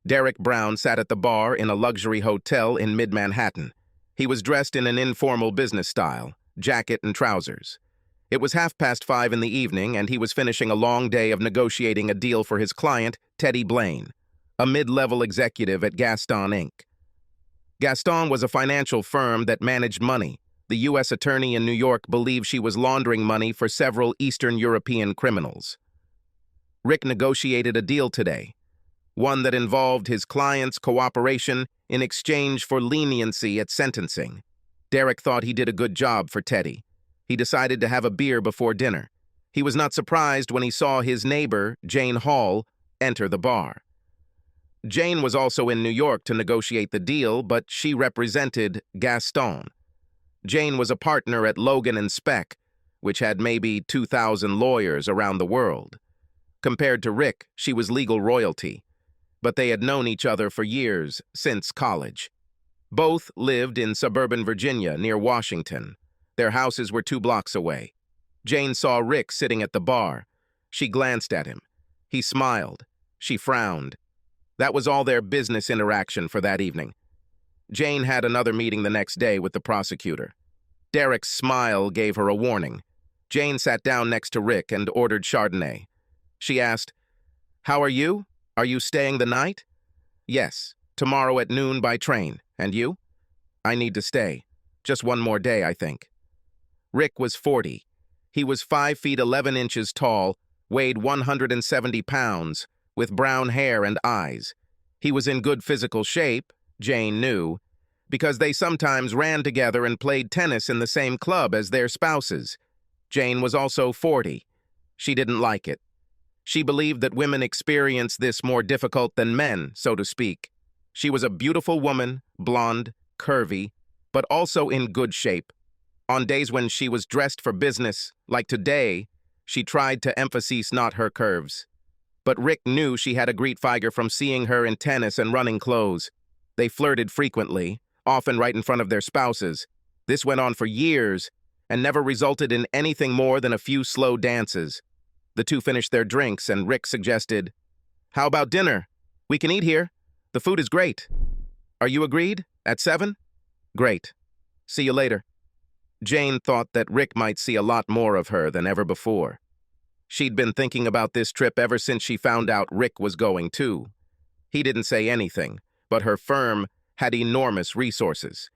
Derek Brown sat at the bar in a luxury hotel in mid-Manhattan. He was dressed in an informal business style, jacket and trousers. It was 5:30 in the evening, and he was finishing a long day of negotiating a deal for his client, Teddy Blaine, a mid-level executive at Gaston Inc. Gaston was a financial firm that managed money. The U.S. attorney in New York believed she was laundering money for several Eastern European criminals. Rick negotiated a deal today, one that involved his client's cooperation in exchange for leniency at sentencing. Derek thought he did a good job for Teddy. He decided to have a beer before dinner. He was not surprised when he saw his neighbor, Jane Hall, enter the bar. Jane was also in New York to negotiate the deal, but she represented Gaston. Jane was a partner at Logan & Speck, which had maybe 2,000 lawyers around the world. Compared to Rick, she was legal royalty, but they had known each other for years, since college. Both lived in suburban Virginia, near Washington. Their houses were 2 blocks away. Jane saw Rick sitting at the bar. She glanced at him. He smiled. She frowned. That was all their business interaction for that evening. Jane had another meeting the next day with the prosecutor. Derek's smile gave her a warning. Jane sat down next to Rick and ordered Chardonnay. She asked, "How are you? Are you staying the night?" "Yes, tomorrow at noon by train. And you?" "I need to stay. Just one more day, I think." Rick was 40. He was 5 feet 11 inches tall, weighed 170 pounds, with brown hair and eyes. He was in good physical shape, Jane knew, because they sometimes ran together and played tennis in the same club as their spouses. Jane was also 40. She didn't like it. She believed that women experience this more difficult than men, so to speak. She was a beautiful woman, blonde, curvy, but also in good shape. On days when she was dressed for business, like today, she tried to emphasize not her curves. But Rick knew she had a great figure from seeing her in tennis and running clothes. They flirted frequently, often right in front of their spouses. This went on for years and never resulted in anything more than a few slow dances. The two finished their drinks, and Rick suggested, "How about dinner? We can eat here. The food is great. Are you agreed? At 7? Great. See you later." Jane thought that Rick might see a lot more of her than ever before. She'd been thinking about this trip ever since she found out Rick was going too. He didn't say anything, but her firm had enormous resources.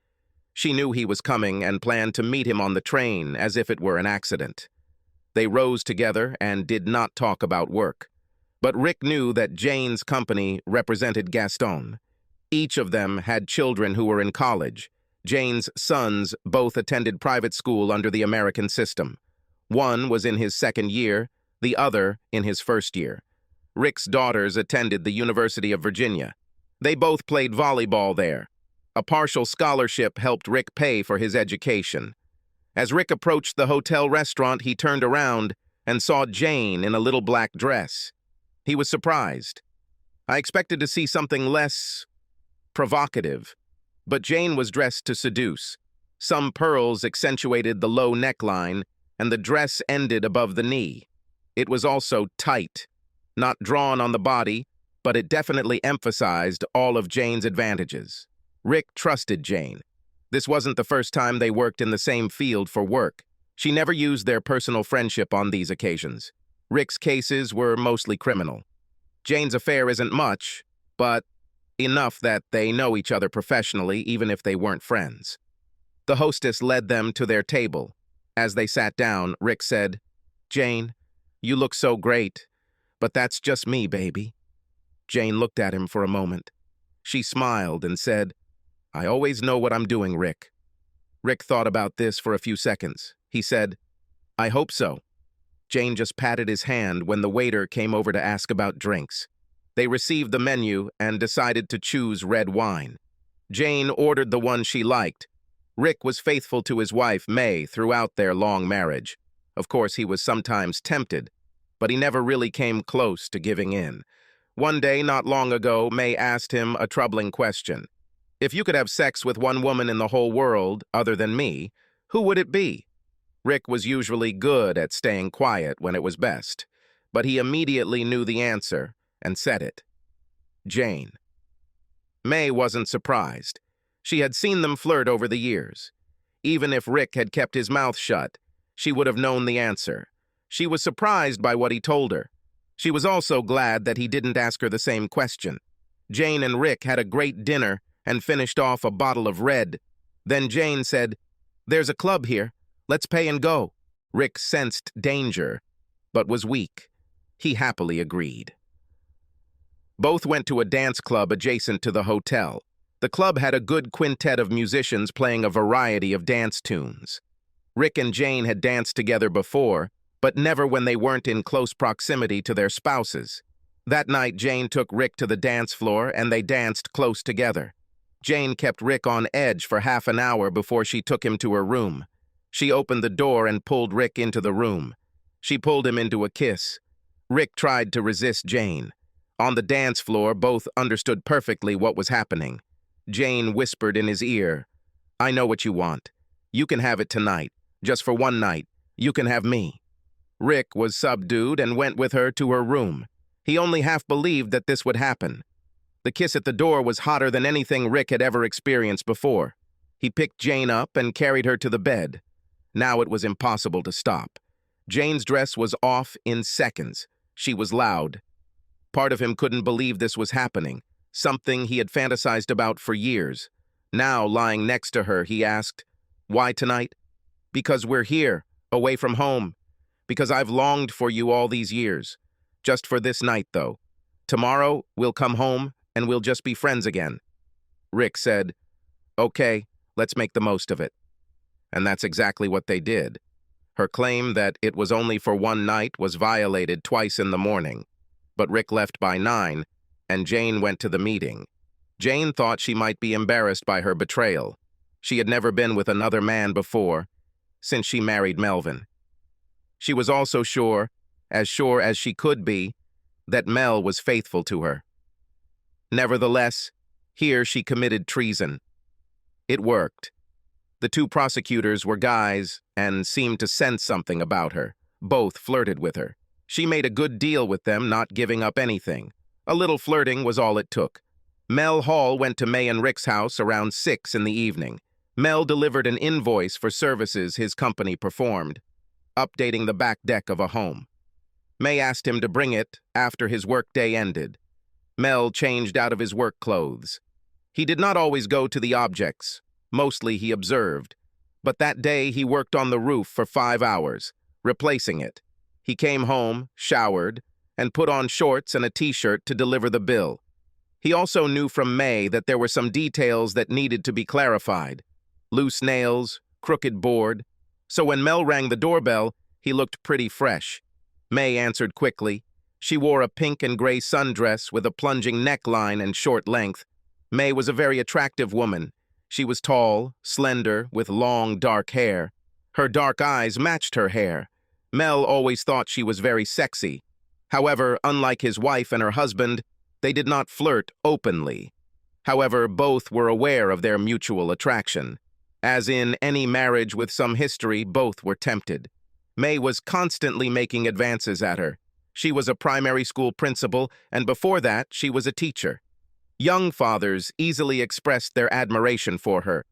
She knew he was coming and planned to meet him on the train as if it were an accident. They rose together and did not talk about work. But Rick knew that Jane's company represented Gaston. Each of them had children who were in college. Jane's sons both attended private school under the American system. One was in his 2nd year, the other in his 1st year. Rick's daughters attended the University of Virginia. They both played volleyball there. A partial scholarship helped Rick pay for his education. As Rick approached the hotel restaurant, he turned around and saw Jane in a little black dress. He was surprised. "I expected to see something less provocative." But Jane was dressed to seduce. Some pearls accentuated the low neckline, and the dress ended above the knee. It was also tight, not drawn on the body, but it definitely emphasized all of Jane's advantages. Rick trusted Jane. This wasn't the first time they worked in the same field for work. She never used their personal friendship on these occasions. Rick's cases were mostly criminal. Jane's affair isn't much, but enough that they know each other professionally, even if they weren't friends. The hostess led them to their table. As they sat down, Rick said, "Jane, you look so great, but that's just me, baby." Jane looked at him for a moment. She smiled and said, "I always know what I'm doing, Rick." Rick thought about this for a few seconds. He said, "I hope so." Jane just patted his hand when the waiter came over to ask about drinks. They received the menu and decided to choose red wine. Jane ordered the one she liked. Rick was faithful to his wife, May, throughout their long marriage. Of course, he was sometimes tempted, but he never really came close to giving in. One day, not long ago, May asked him a troubling question. "If you could have sex with one woman in the whole world, other than me, who would it be?" Rick was usually good at staying quiet when it was best, but he immediately knew the answer and said it. "Jane." May wasn't surprised. She had seen them flirt over the years. Even if Rick had kept his mouth shut, she would have known the answer. She was surprised by what he told her. She was also glad that he didn't ask her the same question. Jane and Rick had a great dinner and finished off a bottle of red. Then Jane said, "There's a club here. Let's pay and go." Rick sensed danger, but was weak. He happily agreed. Both went to a dance club adjacent to the hotel. The club had a good quintet of musicians playing a variety of dance tunes. Rick and Jane had danced together before, but never when they weren't in close proximity to their spouses. That night, Jane took Rick to the dance floor and they danced close together. Jane kept Rick on edge for half an hour before she took him to her room. She opened the door and pulled Rick into the room. She pulled him into a kiss. Rick tried to resist Jane. On the dance floor, both understood perfectly what was happening. Jane whispered in his ear, "I know what you want. You can have it tonight. Just for one night. You can have me." Rick was subdued and went with her to her room. He only half believed that this would happen. The kiss at the door was hotter than anything Rick had ever experienced before. He picked Jane up and carried her to the bed. Now it was impossible to stop. Jane's dress was off in seconds. She was loud. Part of him couldn't believe this was happening, something he had fantasized about for years. Now, lying next to her, he asked, "Why tonight?" "Because we're here, away from home. Because I've longed for you all these years. Just for this night, though. Tomorrow, we'll come home, and we'll just be friends again." Rick said, "Okay, let's make the most of it." And that's exactly what they did. Her claim that it was only for one night was violated twice in the morning. But Rick left by 9, and Jane went to the meeting. Jane thought she might be embarrassed by her betrayal. She had never been with another man before, since she married Melvin. She was also sure as she could be, that Mel was faithful to her. Nevertheless, here she committed treason. It worked. The two prosecutors were guys and seemed to sense something about her. Both flirted with her. She made a good deal with them, not giving up anything. A little flirting was all it took. Mel Hall went to May and Rick's house around 6 in the evening. Mel delivered an invoice for services his company performed, updating the back deck of a home. May asked him to bring it after his workday ended. Mel changed out of his work clothes. He did not always go to the objects. Mostly he observed. But that day he worked on the roof for 5 hours, replacing it. He came home, showered, and put on shorts and a t-shirt to deliver the bill. He also knew from May that there were some details that needed to be clarified. Loose nails, crooked board. So when Mel rang the doorbell, he looked pretty fresh. May answered quickly. She wore a pink and gray sundress with a plunging neckline and short length. May was a very attractive woman. She was tall, slender, with long, dark hair. Her dark eyes matched her hair. Mel always thought she was very sexy. However, unlike his wife and her husband, they did not flirt openly. However, both were aware of their mutual attraction. As in any marriage with some history, both were tempted. May was constantly making advances at her. She was a primary school principal, and before that, she was a teacher. Young fathers easily expressed their admiration for her.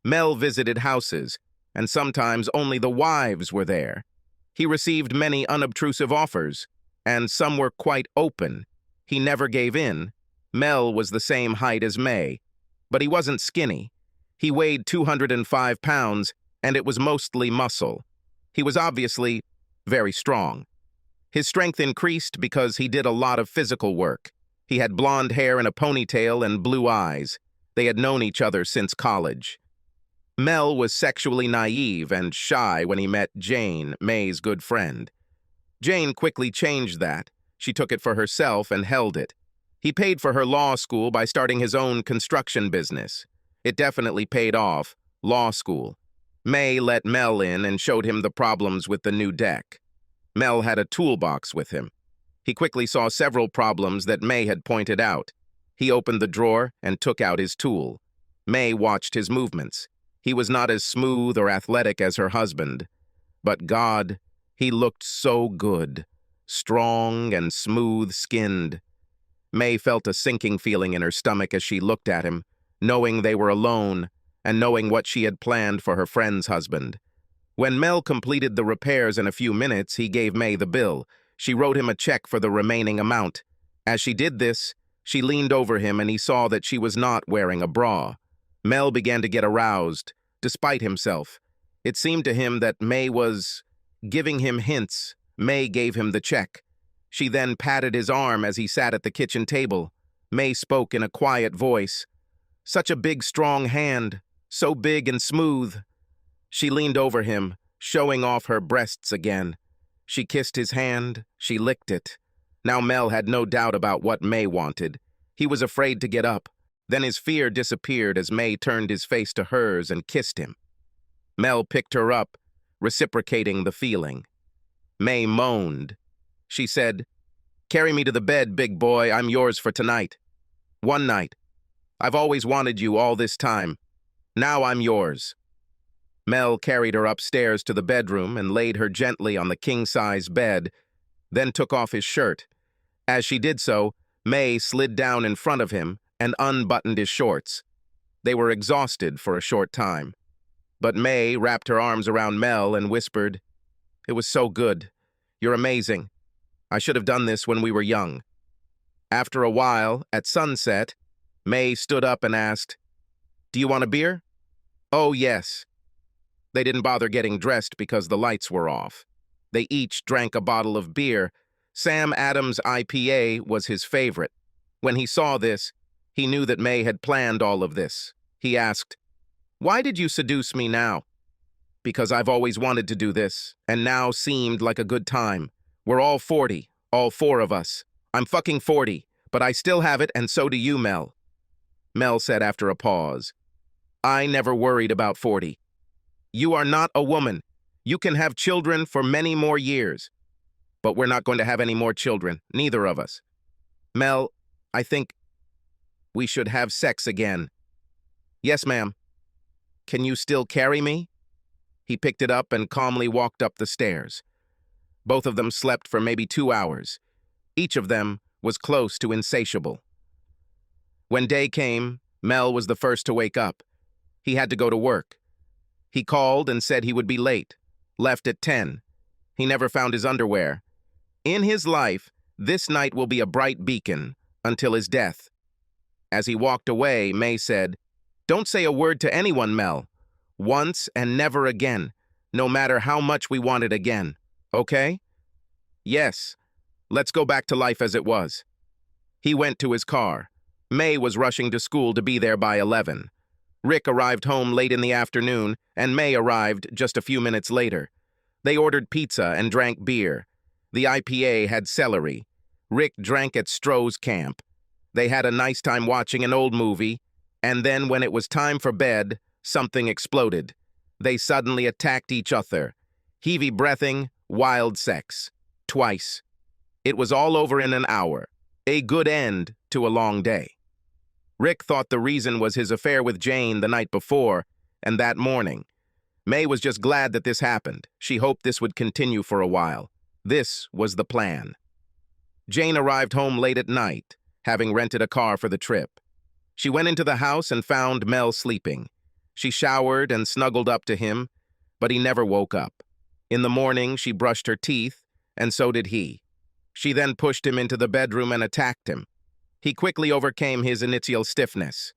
Mel visited houses, and sometimes only the wives were there. He received many unobtrusive offers, and some were quite open. He never gave in. Mel was the same height as May, but he wasn't skinny. He weighed 205 pounds, and it was mostly muscle. He was obviously very strong. His strength increased because he did a lot of physical work. He had blonde hair and a ponytail and blue eyes. They had known each other since college. Mel was sexually naive and shy when he met Jane, May's good friend. Jane quickly changed that. She took it for herself and held it. He paid for her law school by starting his own construction business. It definitely paid off, law school. May let Mel in and showed him the problems with the new deck. Mel had a toolbox with him. He quickly saw several problems that May had pointed out. He opened the drawer and took out his tool. May watched his movements. He was not as smooth or athletic as her husband. But God, he looked so good, strong and smooth-skinned. May felt a sinking feeling in her stomach as she looked at him, knowing they were alone and knowing what she had planned for her friend's husband. When Mel completed the repairs in a few minutes, he gave May the bill. She wrote him a check for the remaining amount. As she did this, she leaned over him and he saw that she was not wearing a bra. Mel began to get aroused, despite himself. It seemed to him that May was giving him hints. May gave him the check. She then patted his arm as he sat at the kitchen table. May spoke in a quiet voice. "Such a big, strong hand, so big and smooth." She leaned over him, showing off her breasts again. She kissed his hand, she licked it. Now Mel had no doubt about what May wanted. He was afraid to get up. Then his fear disappeared as May turned his face to hers and kissed him. Mel picked her up, reciprocating the feeling. May moaned. She said, "Carry me to the bed, big boy. I'm yours for tonight. One night. I've always wanted you all this time. Now I'm yours." Mel carried her upstairs to the bedroom and laid her gently on the king-size bed, then took off his shirt. As she did so, May slid down in front of him and unbuttoned his shorts. They were exhausted for a short time. But May wrapped her arms around Mel and whispered, "It was so good. You're amazing. I should have done this when we were young." After a while, at sunset, May stood up and asked, "Do you want a beer?" "Oh, yes." They didn't bother getting dressed because the lights were off. They each drank a bottle of beer. Sam Adams' IPA was his favorite. When he saw this, he knew that May had planned all of this. He asked, "Why did you seduce me now?" "Because I've always wanted to do this, and now seemed like a good time. We're all 40, all four of us. I'm fucking 40, but I still have it, and so do you, Mel." Mel said after a pause, "I never worried about 40. You are not a woman. You can have children for many more years. But we're not going to have any more children, neither of us. Mel, I think we should have sex again." "Yes, ma'am." "Can you still carry me?" He picked it up and calmly walked up the stairs. Both of them slept for maybe 2 hours. Each of them was close to insatiable. When day came, Mel was the first to wake up. He had to go to work. He called and said he would be late. Left at 10. He never found his underwear. In his life, this night will be a bright beacon until his death. As he walked away, May said, "Don't say a word to anyone, Mel. Once and never again, no matter how much we want it again. Okay?" "Yes. Let's go back to life as it was." He went to his car. May was rushing to school to be there by 11. Rick arrived home late in the afternoon, and May arrived just a few minutes later. They ordered pizza and drank beer. The IPA had celery. Rick drank at Stroh's camp. They had a nice time watching an old movie, and then when it was time for bed, something exploded. They suddenly attacked each other. Heavy-breathing, wild sex. Twice. It was all over in an hour. A good end to a long day. Rick thought the reason was his affair with Jane the night before and that morning. May was just glad that this happened. She hoped this would continue for a while. This was the plan. Jane arrived home late at night, having rented a car for the trip. She went into the house and found Mel sleeping. She showered and snuggled up to him, but he never woke up. In the morning, she brushed her teeth, and so did he. She then pushed him into the bedroom and attacked him. He quickly overcame his initial stiffness.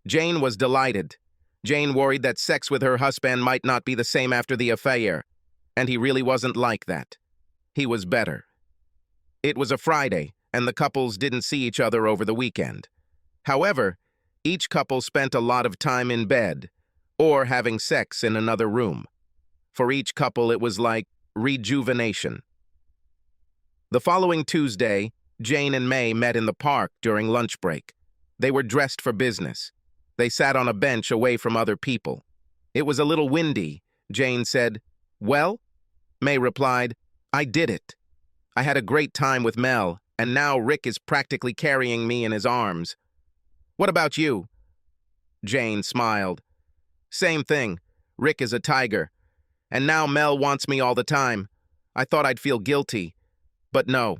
Jane was delighted. Jane worried that sex with her husband might not be the same after the affair, and he really wasn't like that. He was better. It was a Friday, and the couples didn't see each other over the weekend. However, each couple spent a lot of time in bed, or having sex in another room. For each couple, it was like rejuvenation. The following Tuesday, Jane and May met in the park during lunch break. They were dressed for business. They sat on a bench away from other people. It was a little windy. Jane said, "Well?" May replied, "I did it. I had a great time with Mel, and now Rick is practically carrying me in his arms." "What about you?" Jane smiled. "Same thing. Rick is a tiger. And now Mel wants me all the time. I thought I'd feel guilty. But no."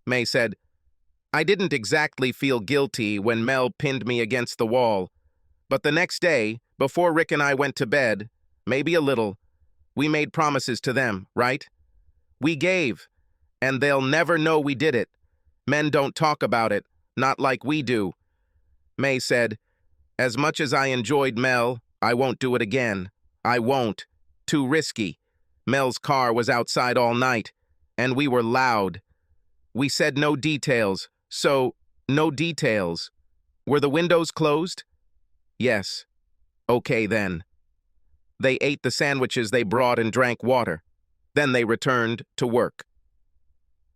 May said, I didn't exactly feel guilty when Mel pinned me against the wall, but the next day, before Rick and I went to bed, maybe a little, we made promises to them, right? We gave, and they'll never know we did it. Men don't talk about it, not like we do. May said, as much as I enjoyed Mel, I won't do it again. I won't. Too risky. Mel's car was outside all night, and we were loud. We said no details, so no details. Were the windows closed? Yes. Okay then. They ate the sandwiches they brought and drank water. Then they returned to work.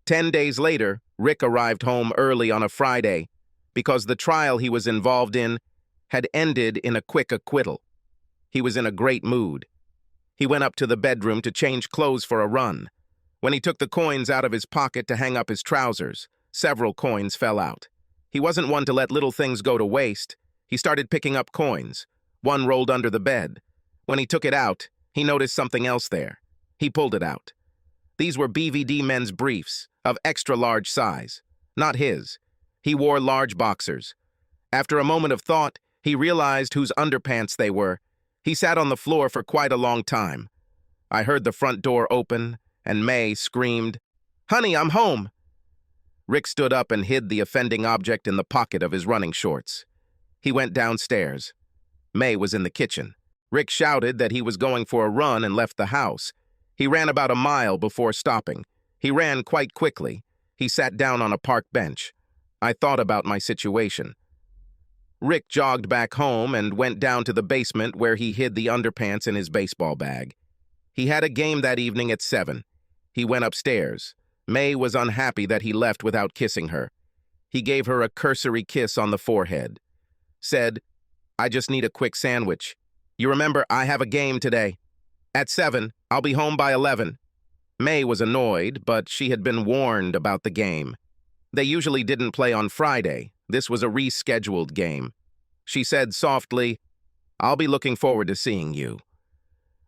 10 days later, Rick arrived home early on a Friday because the trial he was involved in had ended in a quick acquittal. He was in a great mood. He went up to the bedroom to change clothes for a run. When he took the coins out of his pocket to hang up his trousers, several coins fell out. He wasn't one to let little things go to waste. He started picking up coins. One rolled under the bed. When he took it out, he noticed something else there. He pulled it out. These were BVD men's briefs, of extra-large size. Not his. He wore large boxers. After a moment of thought, he realized whose underpants they were. He sat on the floor for quite a long time. I heard the front door open, and May screamed, "Honey, I'm home!" Rick stood up and hid the offending object in the pocket of his running shorts. He went downstairs. May was in the kitchen. Rick shouted that he was going for a run and left the house. He ran about a mile before stopping. He ran quite quickly. He sat down on a park bench. I thought about my situation. Rick jogged back home and went down to the basement where he hid the underpants in his baseball bag. He had a game that evening at 7. He went upstairs. May was unhappy that he left without kissing her. He gave her a cursory kiss on the forehead. Said, "I just need a quick sandwich. You remember, I have a game today. At 7, I'll be home by 11. May was annoyed, but she had been warned about the game. They usually didn't play on Friday. This was a rescheduled game. She said softly, "I'll be looking forward to seeing you."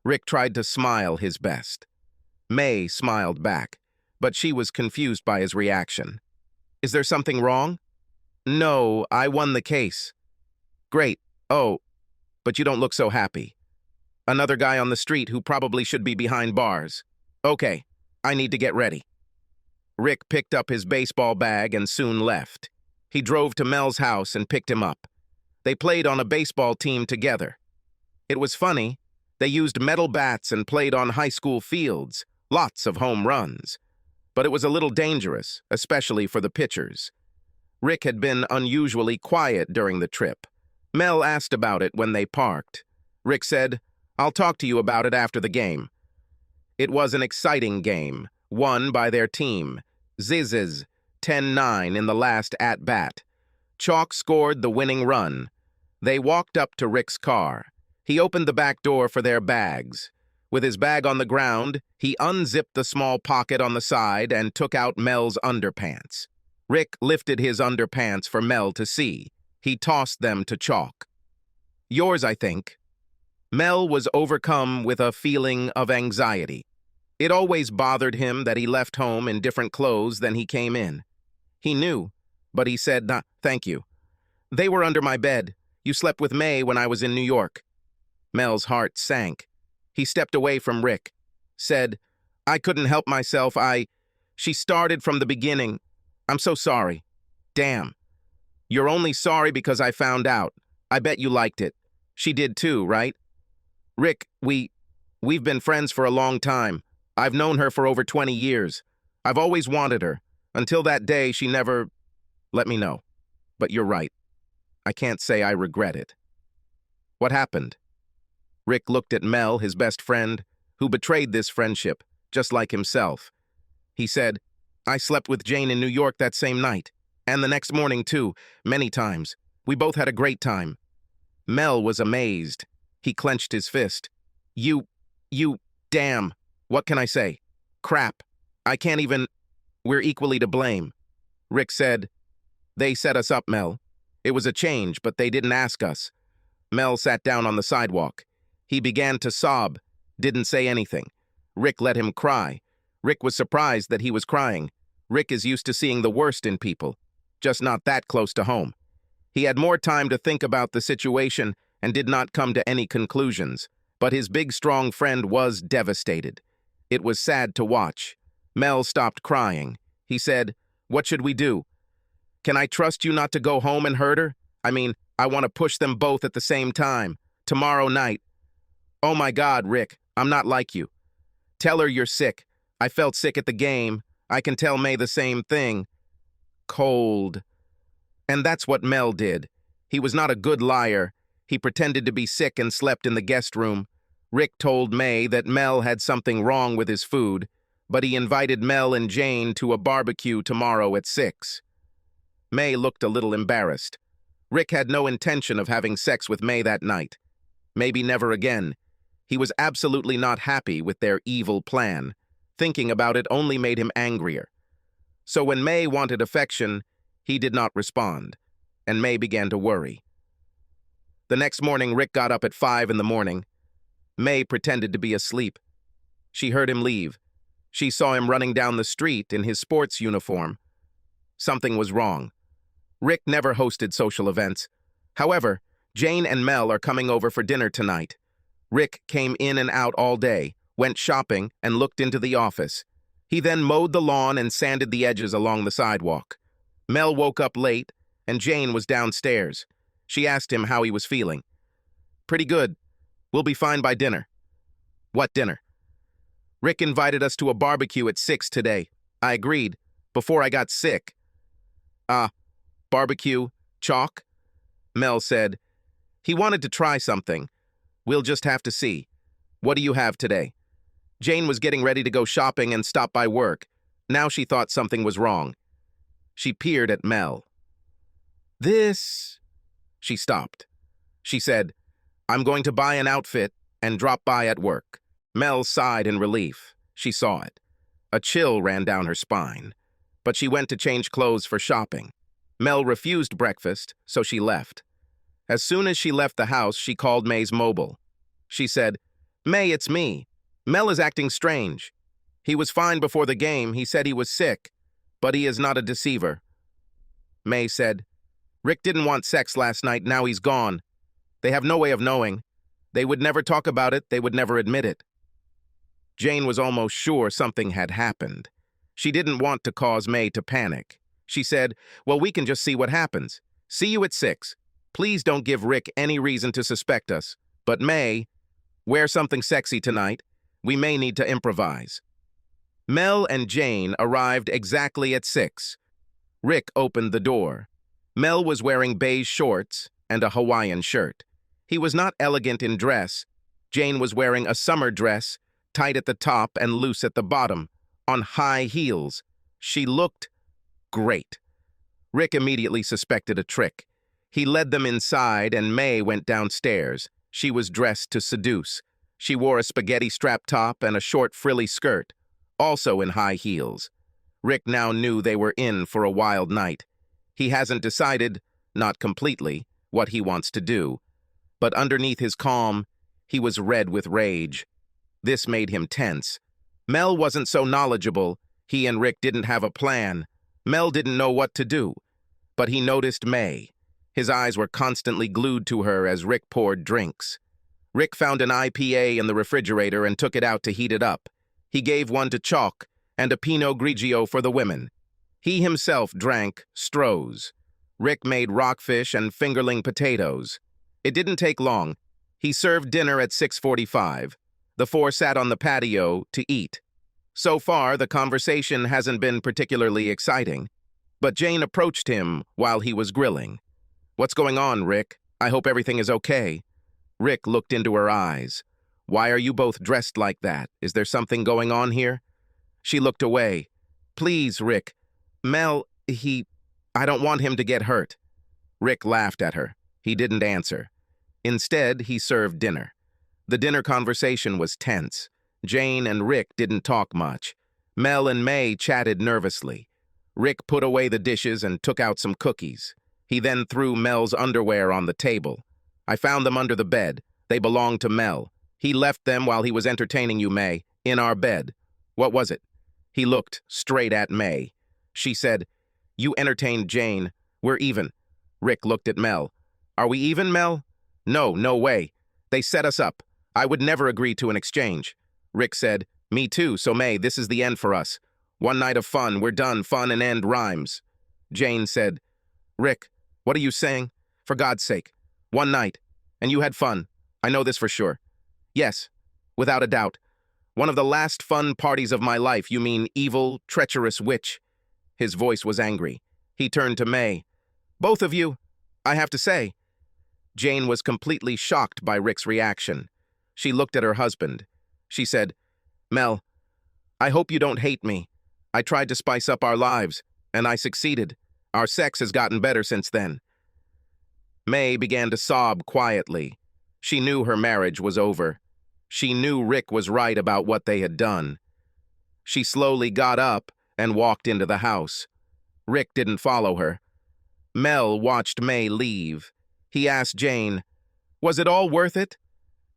Rick tried to smile his best. May smiled back, but she was confused by his reaction. "Is there something wrong?" "No, I won the case." "Great. Oh, but you don't look so happy. Another guy on the street who probably should be behind bars. Okay, I need to get ready." Rick picked up his baseball bag and soon left. He drove to Mel's house and picked him up. They played on a baseball team together. It was funny. They used metal bats and played on high school fields, lots of home runs. But it was a little dangerous, especially for the pitchers. Rick had been unusually quiet during the trip. Mel asked about it when they parked. Rick said, "I'll talk to you about it after the game." It was an exciting game, won by their team, seduces, 10-9 in the last at-bat. Chalk scored the winning run. They walked up to Rick's car. He opened the back door for their bags. With his bag on the ground, he unzipped the small pocket on the side and took out Mel's underpants. Rick lifted his underpants for Mel to see. He tossed them to Chalk. "Yours, I think." Mel was overcome with a feeling of anxiety. It always bothered him that he left home in different clothes than he came in. He knew, but he said, "Nah, thank you. They were under my bed. You slept with May when I was in New York." Mel's heart sank. He stepped away from Rick. Said, "I couldn't help myself. She started from the beginning. I'm so sorry." "Damn. You're only sorry because I found out. I bet you liked it. She did too, right?" "Rick, we've been friends for a long time. I've known her for over 20 years. I've always wanted her. Until that day, she never let me know. But you're right. I can't say I regret it." "What happened?" Rick looked at Mel, his best friend, who betrayed this friendship, just like himself. He said, "I slept with Jane in New York that same night. And the next morning, too, many times. We both had a great time." Mel was amazed. He clenched his fist. You, damn. What can I say? Crap. I can't even. We're equally to blame." Rick said, "They set us up, Mel. It was a change, but they didn't ask us." Mel sat down on the sidewalk. He began to sob, didn't say anything. Rick let him cry. Rick was surprised that he was crying. Rick is used to seeing the worst in people. just not that close to home. He had more time to think about the situation and did not come to any conclusions, but his big, strong friend was devastated. It was sad to watch. Mel stopped crying. He said, "What should we do? Can I trust you not to go home and hurt her? I want to push them both at the same time. Tomorrow night." "Oh my God, Rick, I'm not like you. Tell her you're sick. I felt sick at the game. I can tell May the same thing." Cold. And that's what Mel did. He was not a good liar. He pretended to be sick and slept in the guest room. Rick told May that Mel had something wrong with his food, but he invited Mel and Jane to a barbecue tomorrow at 6. May looked a little embarrassed. Rick had no intention of having sex with May that night. Maybe never again. He was absolutely not happy with their evil plan. Thinking about it only made him angrier. So when May wanted affection, he did not respond, and May began to worry. The next morning, Rick got up at 5 in the morning. May pretended to be asleep. She heard him leave. She saw him running down the street in his sports uniform. Something was wrong. Rick never hosted social events. However, Jane and Mel are coming over for dinner tonight. Rick came in and out all day, went shopping, and looked into the office. He then mowed the lawn and sanded the edges along the sidewalk. Mel woke up late, and Jane was downstairs. She asked him how he was feeling. "Pretty good. We'll be fine by dinner." "What dinner?" "Rick invited us to a barbecue at 6 today. I agreed, before I got sick." "Ah, barbecue, chalk?" Mel said. "He wanted to try something. We'll just have to see. What do you have today?" Jane was getting ready to go shopping and stop by work. Now she thought something was wrong. She peered at Mel. "This..." She stopped. She said, "I'm going to buy an outfit and drop by at work." Mel sighed in relief. She saw it. A chill ran down her spine. But she went to change clothes for shopping. Mel refused breakfast, so she left. As soon as she left the house, she called May's mobile. She said, "May, it's me. Mel is acting strange. He was fine before the game. He said he was sick, but he is not a deceiver." May said, "Rick didn't want sex last night. Now he's gone. They have no way of knowing. They would never talk about it. They would never admit it." Jane was almost sure something had happened. She didn't want to cause May to panic. She said, "Well, we can just see what happens. See you at 6. Please don't give Rick any reason to suspect us. But May, wear something sexy tonight. We may need to improvise." Mel and Jane arrived exactly at 6. Rick opened the door. Mel was wearing beige shorts and a Hawaiian shirt. He was not elegant in dress. Jane was wearing a summer dress, tight at the top and loose at the bottom, on high heels. She looked great. Rick immediately suspected a trick. He led them inside, and May went downstairs. She was dressed to seduce. She wore a spaghetti strap top and a short frilly skirt, also in high heels. Rick now knew they were in for a wild night. He hasn't decided, not completely, what he wants to do. But underneath his calm, he was red with rage. This made him tense. Mel wasn't so knowledgeable. He and Rick didn't have a plan. Mel didn't know what to do. But he noticed May. His eyes were constantly glued to her as Rick poured drinks. Rick found an IPA in the refrigerator and took it out to heat it up. He gave one to Chalk and a Pinot Grigio for the women. He himself drank Stroh's. Rick made rockfish and fingerling potatoes. It didn't take long. He served dinner at 6:45. The four sat on the patio to eat. So far, the conversation hasn't been particularly exciting. But Jane approached him while he was grilling. "What's going on, Rick? I hope everything is okay." Rick looked into her eyes. "Why are you both dressed like that? Is there something going on here?" She looked away. "Please, Rick. Mel, I don't want him to get hurt." Rick laughed at her. He didn't answer. Instead, he served dinner. The dinner conversation was tense. Jane and Rick didn't talk much. Mel and May chatted nervously. Rick put away the dishes and took out some cookies. He then threw Mel's underwear on the table. "I found them under the bed. They belonged to Mel. He left them while he was entertaining you, May, in our bed. What was it?" He looked straight at May. She said, You entertained Jane. We're even. Rick looked at Mel. Are we even, Mel? No, no way. They set us up. I would never agree to an exchange. Rick said, me too, so May, this is the end for us. One night of fun, we're done, fun and end rhymes. Jane said, Rick, what are you saying? For God's sake. One night. And you had fun. I know this for sure. Yes, without a doubt. One of the last fun parties of my life, you mean evil, treacherous witch. His voice was angry. He turned to May. Both of you, I have to say. Jane was completely shocked by Rick's reaction. She looked at her husband. She said, Mel, I hope you don't hate me. I tried to spice up our lives, and I succeeded. Our sex has gotten better since then. May began to sob quietly. She knew her marriage was over. She knew Rick was right about what they had done. She slowly got up and walked into the house. Rick didn't follow her. Mel watched May leave. He asked Jane, was it all worth it?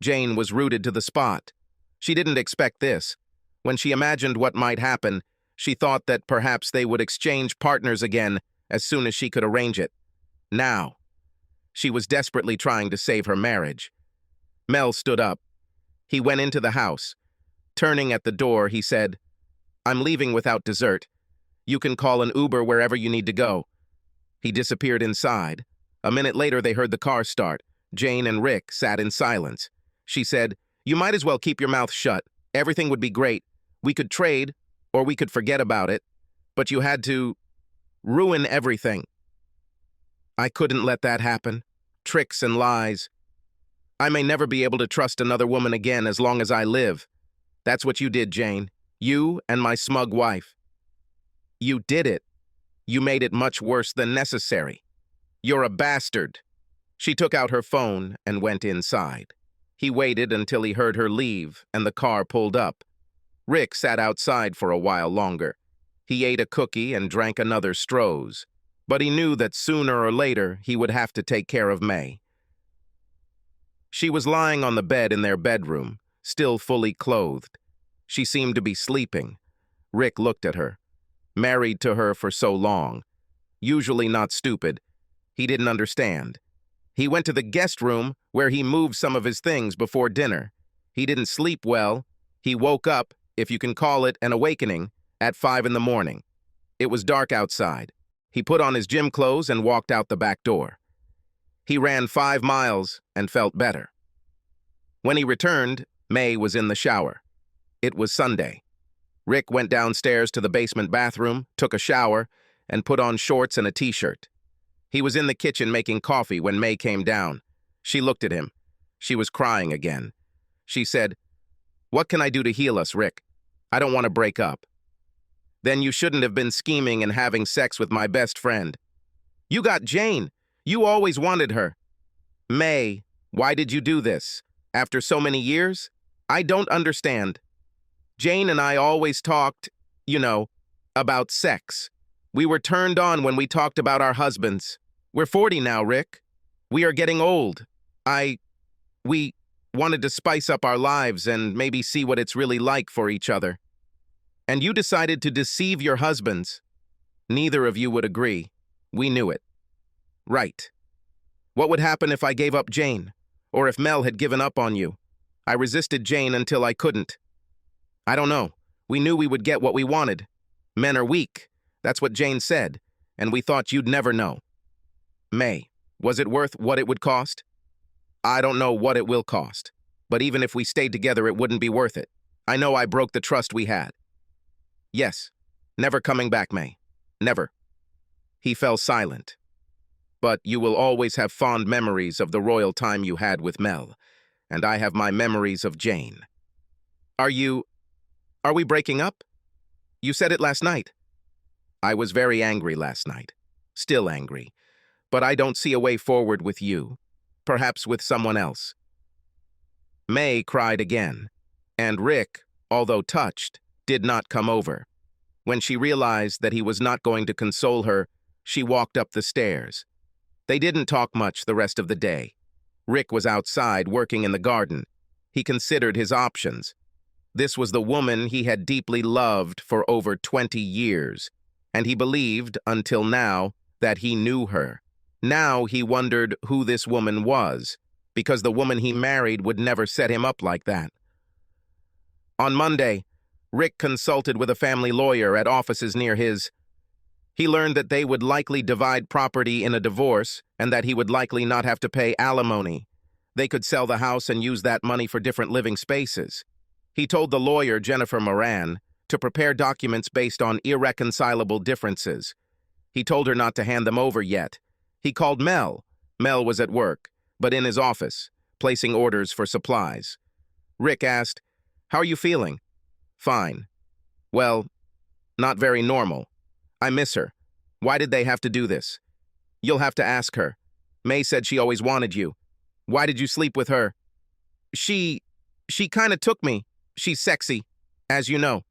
Jane was rooted to the spot. She didn't expect this. When she imagined what might happen, she thought that perhaps they would exchange partners again as soon as she could arrange it. Now. She was desperately trying to save her marriage. Mel stood up. He went into the house. Turning at the door, he said, I'm leaving without dessert. You can call an Uber wherever you need to go. He disappeared inside. A minute later, they heard the car start. Jane and Rick sat in silence. She said, you might as well keep your mouth shut. Everything would be great. We could trade, or we could forget about it. But you had to ruin everything. I couldn't let that happen. Tricks and lies. I may never be able to trust another woman again as long as I live. That's what you did, Jane. You and my smug wife. You did it. You made it much worse than necessary. You're a bastard. She took out her phone and went inside. He waited until he heard her leave and the car pulled up. Rick sat outside for a while longer. He ate a cookie and drank another Stroh's. But he knew that sooner or later he would have to take care of May. She was lying on the bed in their bedroom, still fully clothed. She seemed to be sleeping. Rick looked at her. Married to her for so long. Usually not stupid. He didn't understand. He went to the guest room where he moved some of his things before dinner. He didn't sleep well. He woke up, if you can call it an awakening, at 5 in the morning. It was dark outside. He put on his gym clothes and walked out the back door. He ran 5 miles and felt better. When he returned, May was in the shower. It was Sunday. Rick went downstairs to the basement bathroom, took a shower, and put on shorts and a t-shirt. He was in the kitchen making coffee when May came down. She looked at him. She was crying again. She said, what can I do to heal us, Rick? I don't want to break up. Then you shouldn't have been scheming and having sex with my best friend. You got Jane. You always wanted her. May, why did you do this? After so many years? I don't understand. Jane and I always talked, about sex. We were turned on when we talked about our husbands. We're 40 now, Rick. We are getting old. We wanted to spice up our lives and maybe see what it's really like for each other. And you decided to deceive your husbands. Neither of you would agree. We knew it. Right. What would happen if I gave up Jane? Or if Mel had given up on you? I resisted Jane until I couldn't. I don't know. We knew we would get what we wanted. Men are weak. That's what Jane said. And we thought you'd never know. May, was it worth what it would cost? I don't know what it will cost. But even if we stayed together, it wouldn't be worth it. I know I broke the trust we had. Yes. Never coming back, May. Never. He fell silent. But you will always have fond memories of the royal time you had with Mel, and I have my memories of Jane. Are we breaking up? You said it last night. I was very angry last night. Still angry. But I don't see a way forward with you. Perhaps with someone else. May cried again, and Rick, although touched, did not come over. When she realized that he was not going to console her, she walked up the stairs. They didn't talk much the rest of the day. Rick was outside working in the garden. He considered his options. This was the woman he had deeply loved for over 20 years. And he believed, until now, that he knew her. Now he wondered who this woman was, because the woman he married would never set him up like that. On Monday, Rick consulted with a family lawyer at offices near his. He learned that they would likely divide property in a divorce and that he would likely not have to pay alimony. They could sell the house and use that money for different living spaces. He told the lawyer, Jennifer Moran, to prepare documents based on irreconcilable differences. He told her not to hand them over yet. He called Mel. Mel was at work, but in his office, placing orders for supplies. Rick asked, "How are you feeling?" "Fine." "Well, not very normal. I miss her. Why did they have to do this?" "You'll have to ask her. May said she always wanted you. Why did you sleep with her?" She kinda took me. She's sexy, as you know."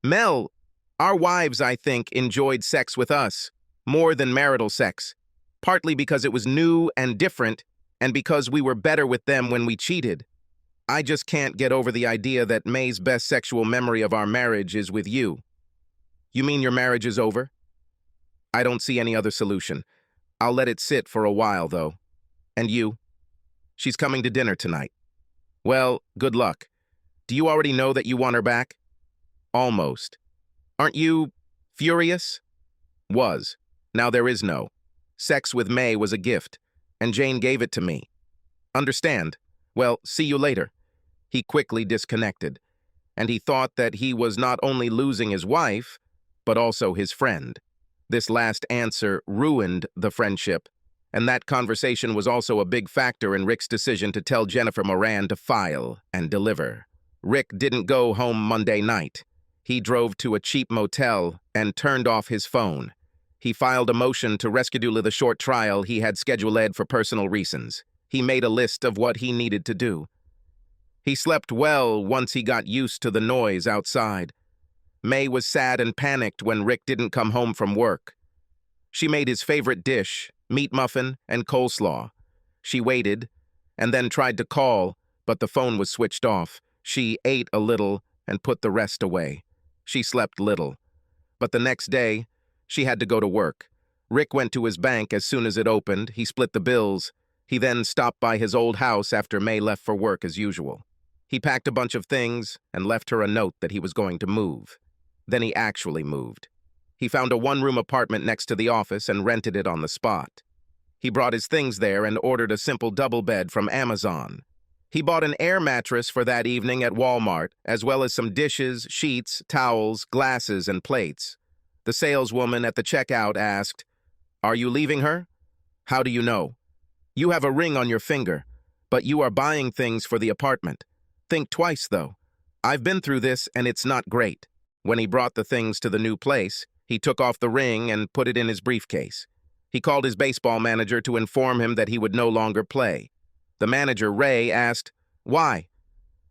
"Mel, our wives, I think, enjoyed sex with us, more than marital sex, partly because it was new and different, and because we were better with them when we cheated. I just can't get over the idea that May's best sexual memory of our marriage is with you." "You mean your marriage is over?" "I don't see any other solution. I'll let it sit for a while, though." "And you?" "She's coming to dinner tonight." "Well, good luck. Do you already know that you want her back?" "Almost." "Aren't you furious?" "Was. Now there is no. Sex with May was a gift, and Jane gave it to me." "Understand. Well, see you later." He quickly disconnected, and he thought that he was not only losing his wife, but also his friend. This last answer ruined the friendship, and that conversation was also a big factor in Rick's decision to tell Jennifer Moran to file and deliver. Rick didn't go home Monday night. He drove to a cheap motel and turned off his phone. He filed a motion to reschedule the short trial he had scheduled for personal reasons. He made a list of what he needed to do. He slept well once he got used to the noise outside. May was sad and panicked when Rick didn't come home from work. She made his favorite dish, meat muffin and coleslaw. She waited, and then tried to call, but the phone was switched off. She ate a little and put the rest away. She slept little. But the next day, she had to go to work. Rick went to his bank as soon as it opened. He split the bills. He then stopped by his old house after May left for work as usual. He packed a bunch of things and left her a note that he was going to move. Then he actually moved. He found a one-room apartment next to the office and rented it on the spot. He brought his things there and ordered a simple double bed from Amazon. He bought an air mattress for that evening at Walmart, as well as some dishes, sheets, towels, glasses, and plates. The saleswoman at the checkout asked, "Are you leaving her?" "How do you know?" "You have a ring on your finger, but you are buying things for the apartment. Think twice, though. I've been through this, and it's not great." When he brought the things to the new place, he took off the ring and put it in his briefcase. He called his baseball manager to inform him that he would no longer play. The manager, Ray, asked, "Why?"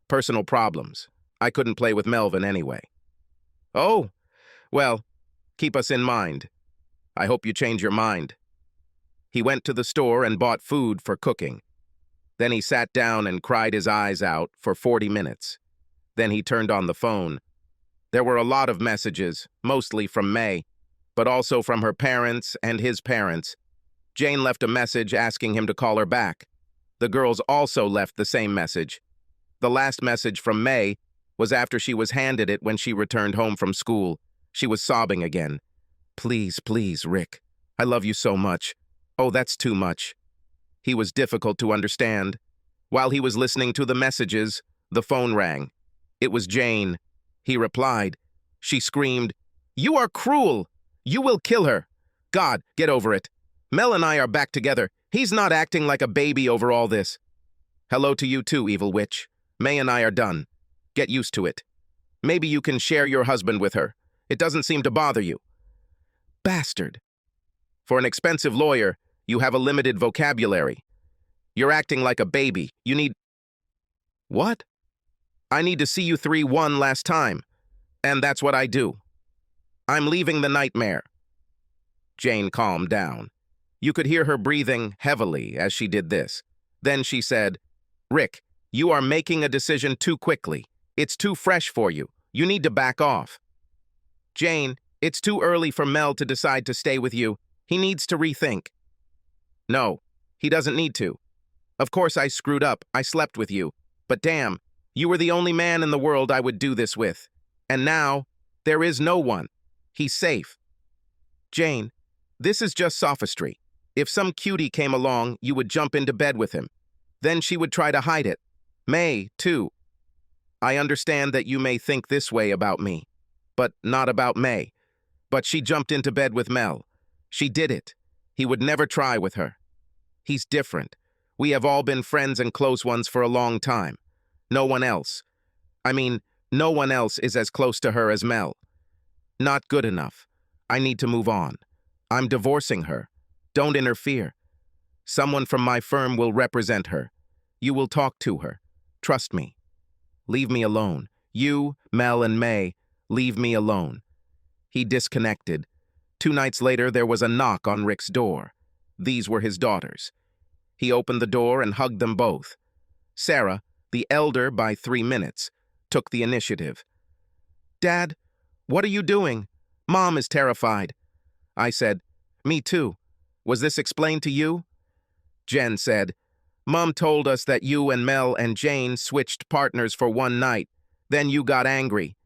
"Personal problems. I couldn't play with Melvin anyway." "Oh, well, keep us in mind. I hope you change your mind." He went to the store and bought food for cooking. Then he sat down and cried his eyes out for 40 minutes. Then he turned on the phone. There were a lot of messages, mostly from May, but also from her parents and his parents. Jane left a message asking him to call her back. The girls also left the same message. The last message from May was after she was handed it when she returned home from school. She was sobbing again. "Please, please, Rick. I love you so much. Oh, that's too much." He was difficult to understand. While he was listening to the messages, the phone rang. It was Jane. He replied. She screamed, "You are cruel! You will kill her! God, get over it. Mel and I are back together. He's not acting like a baby over all this." "Hello to you too, evil witch. May and I are done. Get used to it. Maybe you can share your husband with her. It doesn't seem to bother you." Bastard. For an expensive lawyer, you have a limited vocabulary. You're acting like a baby. You need... What? "I need to see you 3 one last time. And that's what I do. I'm leaving the nightmare." Jane calmed down. You could hear her breathing heavily as she did this. Then she said, "Rick, you are making a decision too quickly. It's too fresh for you. You need to back off." "Jane, It's too early for Mel to decide to stay with you. He needs to rethink. No, he doesn't need to. Of course I screwed up. I slept with you. But damn, you were the only man in the world I would do this with. And now, there is no one. He's safe. Jane, this is just sophistry. If some cutie came along, you would jump into bed with him. Then she would try to hide it. May, too. I understand that you may think this way about me, but not about May. But she jumped into bed with Mel. She did it. He would never try with her. He's different. We have all been friends and close ones for a long time. No one else. No one else is as close to her as Mel. Not good enough. I need to move on. I'm divorcing her. Don't interfere. Someone from my firm will represent her. You will talk to her. Trust me. Leave me alone. You, Mel, and May, leave me alone. He disconnected. 2 nights later, there was a knock on Rick's door. These were his daughters. He opened the door and hugged them both. Sarah, the elder by 3 minutes, took the initiative. Dad, what are you doing? Mom is terrified. I said, me too. Was this explained to you? Jen said, Mom told us that you and Mel and Jane switched partners for 1 night. Then you got angry.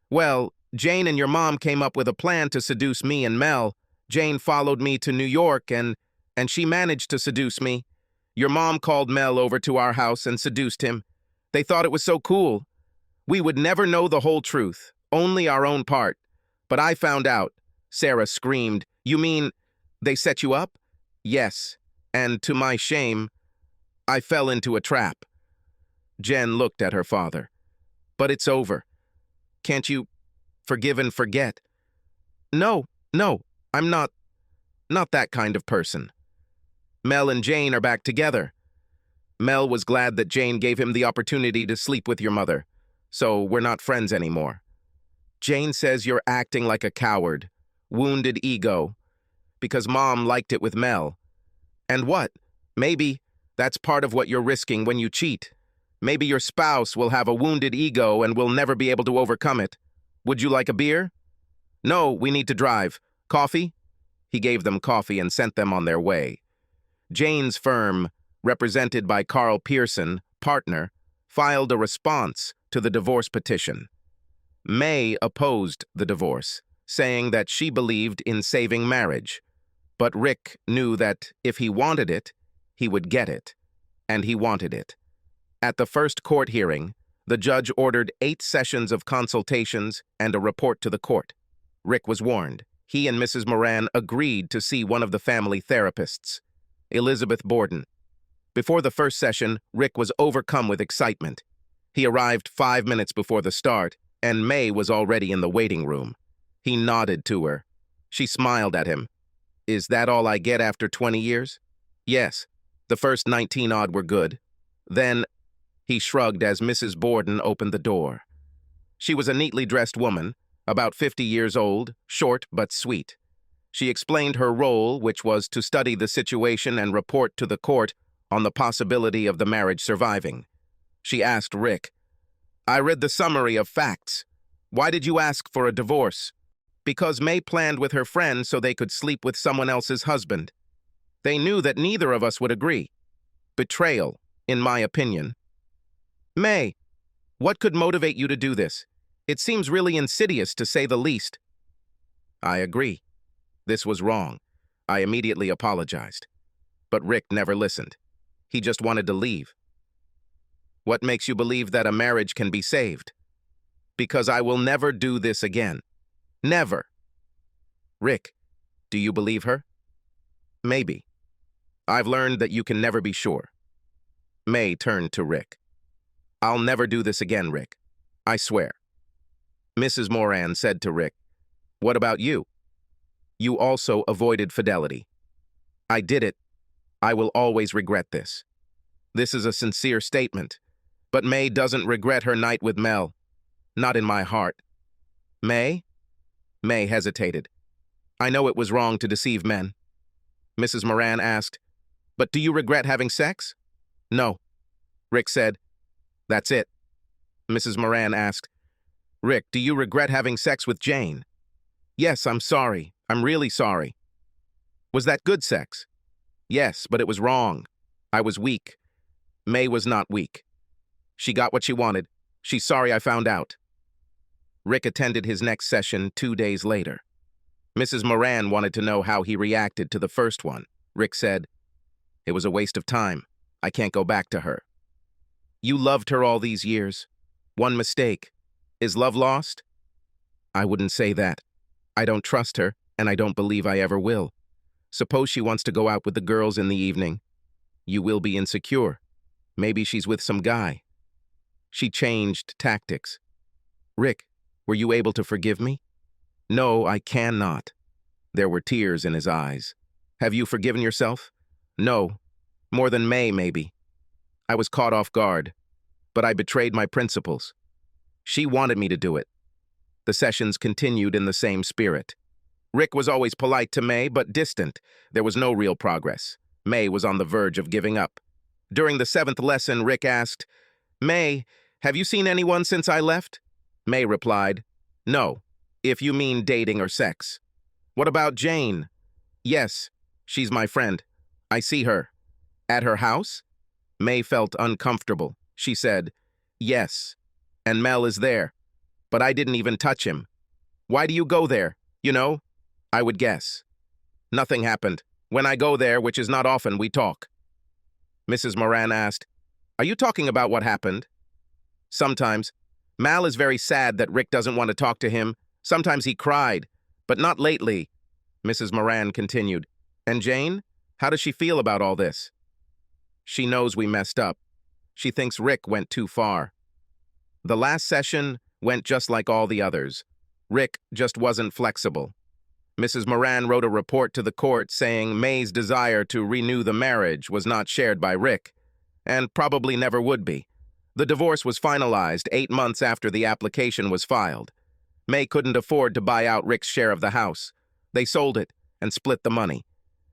Well, Jane and your mom came up with a plan to seduce me and Mel. Jane followed me to New York and she managed to seduce me. Your mom called Mel over to our house and seduced him. They thought it was so cool. We would never know the whole truth, only our own part. But I found out. Sarah screamed, You mean they set you up? Yes, and to my shame, I fell into a trap. Jen looked at her father. But it's over. Can't you forgive and forget? No, I'm not that kind of person. Mel and Jane are back together. Mel was glad that Jane gave him the opportunity to sleep with your mother, so we're not friends anymore. Jane says you're acting like a coward, wounded ego, because Mom liked it with Mel. And what? Maybe that's part of what you're risking when you cheat. Maybe your spouse will have a wounded ego and will never be able to overcome it. Would you like a beer? No, we need to drive. Coffee? He gave them coffee and sent them on their way. Jane's firm, represented by Carl Pearson, partner, filed a response to the divorce petition. May opposed the divorce, saying that she believed in saving marriage. But Rick knew that if he wanted it, he would get it. And he wanted it. At the first court hearing, the judge ordered 8 sessions of consultations and a report to the court. Rick was warned. He and Mrs. Moran agreed to see one of the family therapists, Elizabeth Borden. Before the first session, Rick was overcome with excitement. He arrived 5 minutes before the start, and May was already in the waiting room. He nodded to her. She smiled at him. Is that all I get after 20 years? Yes. The first 19-odd were good. Then, he shrugged as Mrs. Borden opened the door. She was a neatly dressed woman, about 50 years old, short but sweet. She explained her role, which was to study the situation and report to the court on the possibility of the marriage surviving. She asked Rick, I read the summary of facts. Why did you ask for a divorce? Because May planned with her friend so they could sleep with someone else's husband. They knew that neither of us would agree. Betrayal, in my opinion. May, what could motivate you to do this? It seems really insidious, to say the least. I agree. This was wrong. I immediately apologized. But Rick never listened. He just wanted to leave. What makes you believe that a marriage can be saved? Because I will never do this again. Never. Rick, do you believe her? Maybe. I've learned that you can never be sure. May turned to Rick. I'll never do this again, Rick. I swear. Mrs. Moran said to Rick, What about you? You also avoided fidelity. I did it. I will always regret this. This is a sincere statement. But May doesn't regret her night with Mel. Not in my heart. May? May hesitated. I know it was wrong to deceive men. Mrs. Moran asked, But do you regret having sex? No. Rick said, That's it. Mrs. Moran asked, Rick, do you regret having sex with Jane? Yes, I'm sorry. I'm really sorry. Was that good sex? Yes, but it was wrong. I was weak. May was not weak. She got what she wanted. She's sorry I found out. Rick attended his next session 2 days later. Mrs. Moran wanted to know how he reacted to the first one. Rick said, "It was a waste of time. I can't go back to her." You loved her all these years. One mistake. Is love lost? I wouldn't say that. I don't trust her, and I don't believe I ever will. Suppose she wants to go out with the girls in the evening. You will be insecure. Maybe she's with some guy. She changed tactics. Rick, were you able to forgive me? No, I cannot. There were tears in his eyes. Have you forgiven yourself? No. More than May, maybe. I was caught off guard, but I betrayed my principles. She wanted me to do it. The sessions continued in the same spirit. Rick was always polite to May, but distant. There was no real progress. May was on the verge of giving up. During the 7th lesson, Rick asked, "May, have you seen anyone since I left?" May replied, "No, if you mean dating or sex." "What about Jane?" "Yes, she's my friend. I see her." "At her house?" May felt uncomfortable. She said, "Yes, and Mel is there, but I didn't even touch him." "Why do you go there? You know?" "I would guess." "Nothing happened. When I go there, which is not often, we talk." Mrs. Moran asked, "Are you talking about what happened?" "Sometimes. Mal is very sad that Rick doesn't want to talk to him. Sometimes he cried, but not lately." Mrs. Moran continued, "And Jane? How does she feel about all this?" "She knows we messed up. She thinks Rick went too far." The last session went just like all the others. Rick just wasn't flexible. Mrs. Moran wrote a report to the court saying May's desire to renew the marriage was not shared by Rick, and probably never would be. The divorce was finalized 8 months after the application was filed. May couldn't afford to buy out Rick's share of the house. They sold it and split the money.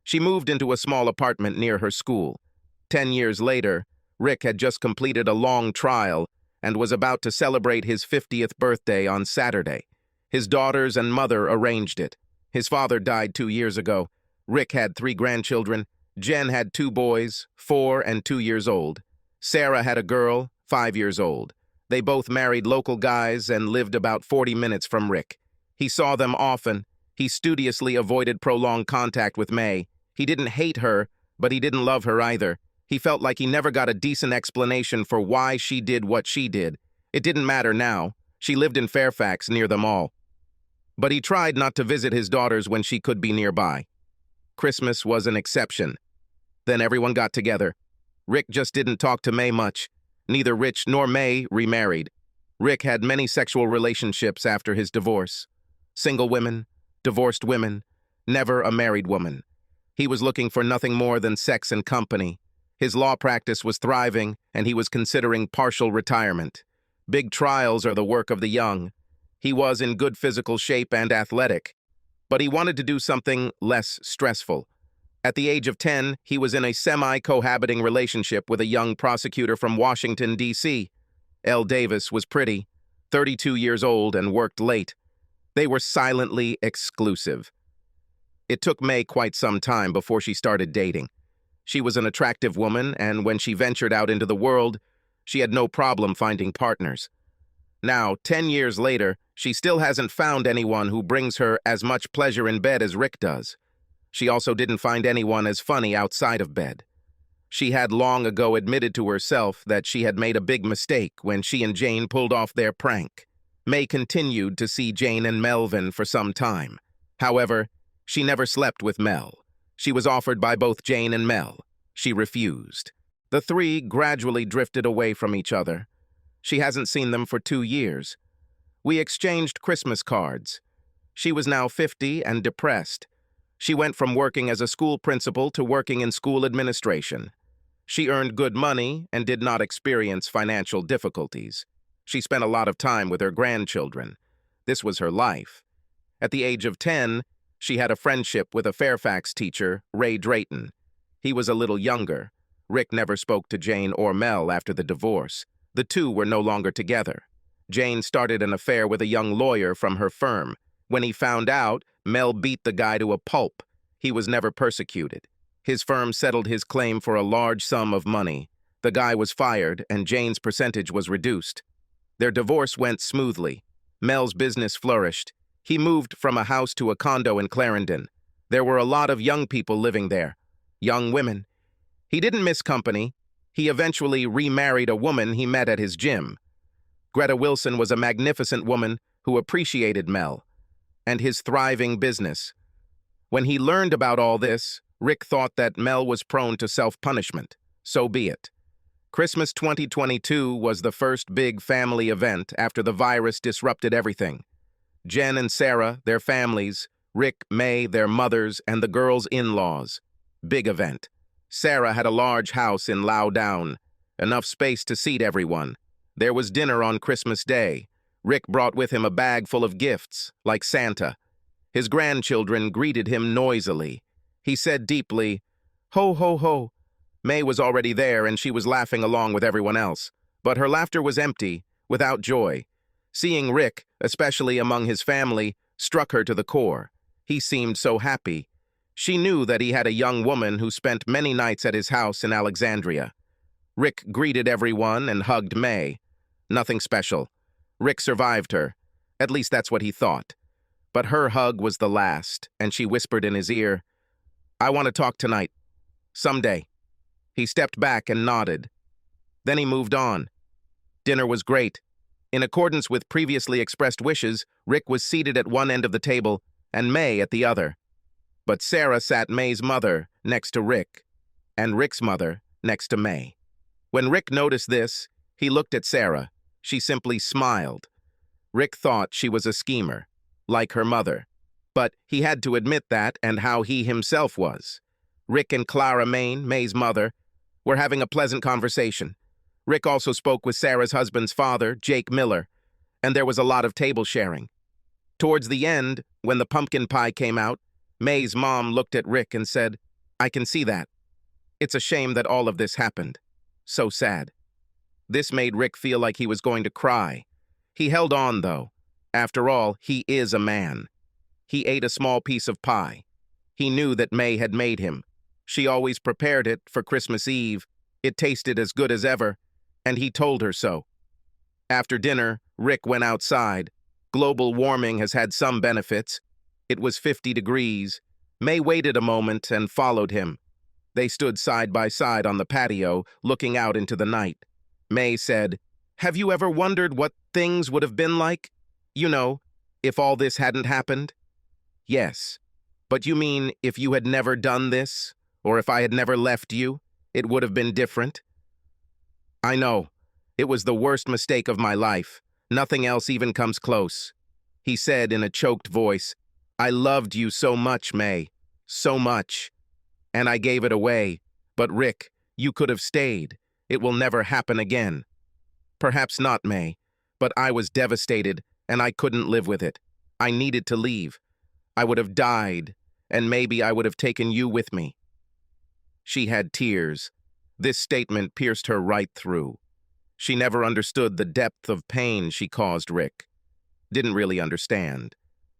She moved into a small apartment near her school. 10 years later, Rick had just completed a long trial and was about to celebrate his 50th birthday on Saturday. His daughters and mother arranged it. His father died 2 years ago. Rick had 3 grandchildren. Jen had 2 boys, 4 and 2 years old. Sarah had a girl, 5 years old. They both married local guys and lived about 40 minutes from Rick. He saw them often. He studiously avoided prolonged contact with May. He didn't hate her, but he didn't love her either. He felt like he never got a decent explanation for why she did what she did. It didn't matter now. She lived in Fairfax, near them all. But he tried not to visit his daughters when she could be nearby. Christmas was an exception. Then everyone got together. Rick just didn't talk to May much. Neither Rich nor May remarried. Rick had many sexual relationships after his divorce. Single women, divorced women, never a married woman. He was looking for nothing more than sex and company. His law practice was thriving, and he was considering partial retirement. Big trials are the work of the young. He was in good physical shape and athletic, but he wanted to do something less stressful. At the age of 10, he was in a semi-cohabiting relationship with a young prosecutor from Washington, D.C. Elle Davis was pretty, 32 years old, and worked late. They were silently exclusive. It took May quite some time before she started dating. She was an attractive woman, and when she ventured out into the world, she had no problem finding partners. Now, 10 years later, she still hasn't found anyone who brings her as much pleasure in bed as Rick does. She also didn't find anyone as funny outside of bed. She had long ago admitted to herself that she had made a big mistake when she and Jane pulled off their prank. May continued to see Jane and Melvin for some time. However, she never slept with Mel. She was offered by both Jane and Mel. She refused. The 3 gradually drifted away from each other. She hasn't seen them for 2 years. We exchanged Christmas cards. She was now 50 and depressed. She went from working as a school principal to working in school administration. She earned good money and did not experience financial difficulties. She spent a lot of time with her grandchildren. This was her life. At the age of 10, she had a friendship with a Fairfax teacher, Ray Drayton. He was a little younger. Rick never spoke to Jane or Mel after the divorce. The 2 were no longer together. Jane started an affair with a young lawyer from her firm. When he found out, Mel beat the guy to a pulp. He was never persecuted. His firm settled his claim for a large sum of money. The guy was fired, and Jane's percentage was reduced. Their divorce went smoothly. Mel's business flourished. He moved from a house to a condo in Clarendon. There were a lot of young people living there. Young women. He didn't miss company. He eventually remarried a woman he met at his gym. Greta Wilson was a magnificent woman who appreciated Mel and his thriving business. When he learned about all this, Rick thought that Mel was prone to self-punishment. So be it. Christmas 2022 was the first big family event after the virus disrupted everything. Jen and Sarah, their families, Rick, May, their mothers, and the girls' in-laws. Big event. Sarah had a large house in Loudown, enough space to seat everyone. There was dinner on Christmas Day. Rick brought with him a bag full of gifts, like Santa. His grandchildren greeted him noisily. He said deeply, "Ho, ho, ho." May was already there, and she was laughing along with everyone else. But her laughter was empty, without joy. Seeing Rick, especially among his family, struck her to the core. He seemed so happy. She knew that he had a young woman who spent many nights at his house in Alexandria. Rick greeted everyone and hugged May. Nothing special. Rick survived her. At least that's what he thought. But her hug was the last, and she whispered in his ear, "I want to talk tonight. Someday." He stepped back and nodded. Then he moved on. Dinner was great. In accordance with previously expressed wishes, Rick was seated at one end of the table and May at the other. But Sarah sat May's mother next to Rick, and Rick's mother next to May. When Rick noticed this, he looked at Sarah. She simply smiled. Rick thought she was a schemer, like her mother. But he had to admit that and how he himself was. Rick and Clara Main, May's mother, were having a pleasant conversation. Rick also spoke with Sarah's husband's father, Jake Miller, and there was a lot of table sharing. Towards the end, when the pumpkin pie came out, May's mom looked at Rick and said, "I can see that. It's a shame that all of this happened. So sad." This made Rick feel like he was going to cry. He held on, though. After all, he is a man. He ate a small piece of pie. He knew that May had made him. She always prepared it for Christmas Eve. It tasted as good as ever, and he told her so. After dinner, Rick went outside. Global warming has had some benefits. It was 50 degrees. May waited a moment and followed him. They stood side by side on the patio, looking out into the night. May said, "Have you ever wondered what things would have been like? You know, if all this hadn't happened?" "Yes. But you mean if you had never done this? Or if I had never left you, it would have been different?" "I know. It was the worst mistake of my life. Nothing else even comes close." He said in a choked voice, "I loved you so much, May. So much. And I gave it away. But Rick, you could have stayed. It will never happen again." "Perhaps not, May. But I was devastated, and I couldn't live with it. I needed to leave. I would have died, and maybe I would have taken you with me." She had tears. This statement pierced her right through. She never understood the depth of pain she caused Rick. Didn't really understand.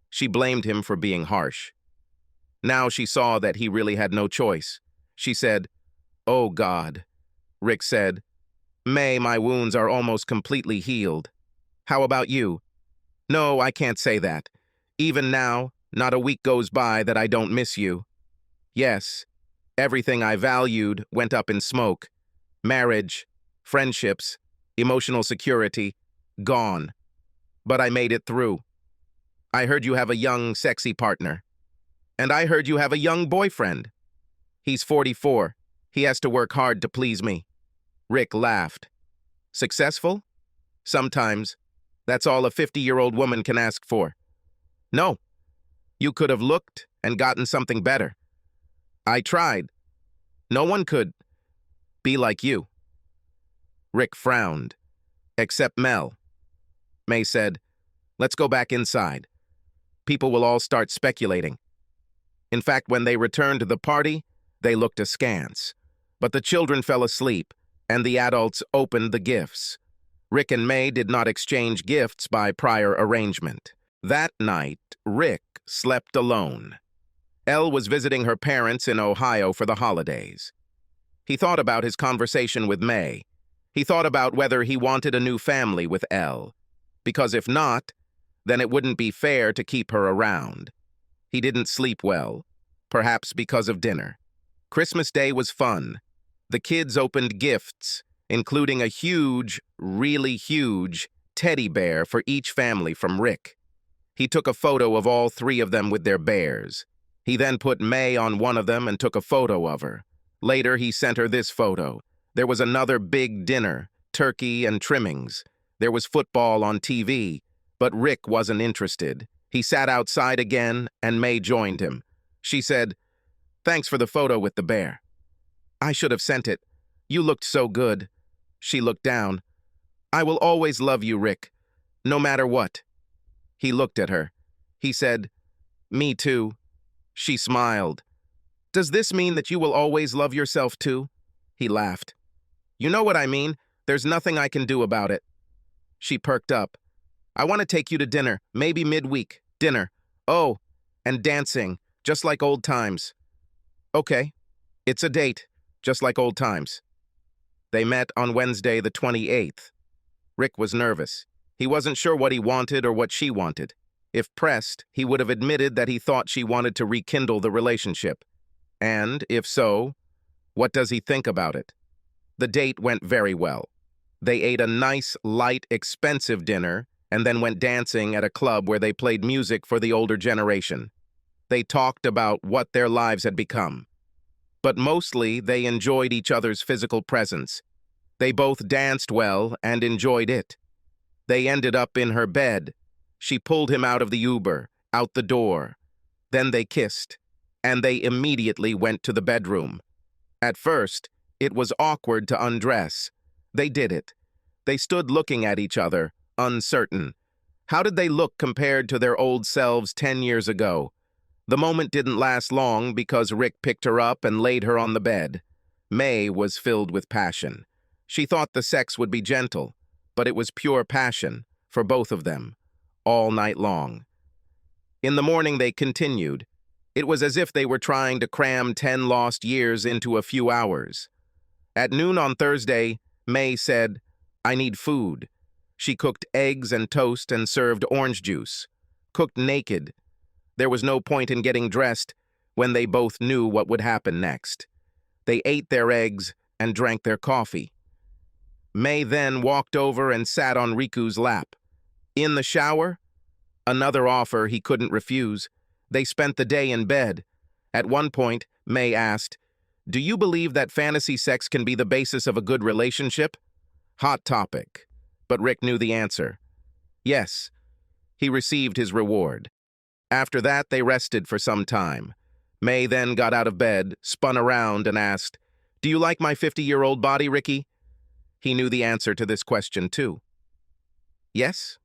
She blamed him for being harsh. Now she saw that he really had no choice. She said, "Oh, God." Rick said, "May, my wounds are almost completely healed. How about you?" "No, I can't say that. Even now, not a week goes by that I don't miss you." "Yes, everything I valued went up in smoke. Marriage, friendships, emotional security, gone. But I made it through. I heard you have a young, sexy partner. And I heard you have a young boyfriend. He's 44. He has to work hard to please me." Rick laughed. "Successful? Sometimes. That's all a 50-year-old woman can ask for." "No. You could have looked and gotten something better. I tried. No one could be like you." Rick frowned. "Except Mel." May said, "Let's go back inside. People will all start speculating." In fact, when they returned to the party, they looked askance. But the children fell asleep, and the adults opened the gifts. Rick and May did not exchange gifts by prior arrangement. That night, Rick slept alone. Elle was visiting her parents in Ohio for the holidays. He thought about his conversation with May. He thought about whether he wanted a new family with Elle, because if not, then it wouldn't be fair to keep her around. He didn't sleep well, perhaps because of dinner. Christmas Day was fun. The kids opened gifts, including a huge, really huge, teddy bear for each family from Rick. He took a photo of all three of them with their bears. He then put May on one of them and took a photo of her. Later, he sent her this photo. There was another big dinner, turkey and trimmings. There was football on TV, but Rick wasn't interested. He sat outside again, and May joined him. She said, "Thanks for the photo with the bear. I should have sent it. You looked so good." She looked down. "I will always love you, Rick, no matter what." He looked at her. He said, "Me too." She smiled. "Does this mean that you will always love yourself too?" He laughed. "You know what I mean. There's nothing I can do about it." She perked up. "I want to take you to dinner, maybe midweek. Dinner. Oh, and dancing, just like old times." "Okay. It's a date, just like old times." They met on Wednesday the 28th. Rick was nervous. He wasn't sure what he wanted or what she wanted. If pressed, he would have admitted that he thought she wanted to rekindle the relationship. And, if so, what does he think about it? The date went very well. They ate a nice, light, expensive dinner and then went dancing at a club where they played music for the older generation. They talked about what their lives had become. But mostly, they enjoyed each other's physical presence. They both danced well and enjoyed it. They ended up in her bed. She pulled him out of the Uber, out the door. Then they kissed, and they immediately went to the bedroom. At first, it was awkward to undress. They did it. They stood looking at each other, uncertain. How did they look compared to their old selves 10 years ago? The moment didn't last long because Rick picked her up and laid her on the bed. May was filled with passion. She thought the sex would be gentle, but it was pure passion for both of them, all night long. In the morning they continued. It was as if they were trying to cram 10 lost years into a few hours. At noon on Thursday, May said, "I need food." She cooked eggs and toast and served orange juice. Cooked naked. There was no point in getting dressed when they both knew what would happen next. They ate their eggs and drank their coffee. May then walked over and sat on Riku's lap. In the shower? Another offer he couldn't refuse. They spent the day in bed. At one point, May asked, "Do you believe that fantasy sex can be the basis of a good relationship?" Hot topic. But Rick knew the answer. Yes. He received his reward. After that, they rested for some time. May then got out of bed, spun around, and asked, "Do you like my 50-year-old body, Ricky?" He knew the answer to this question, too. Yes?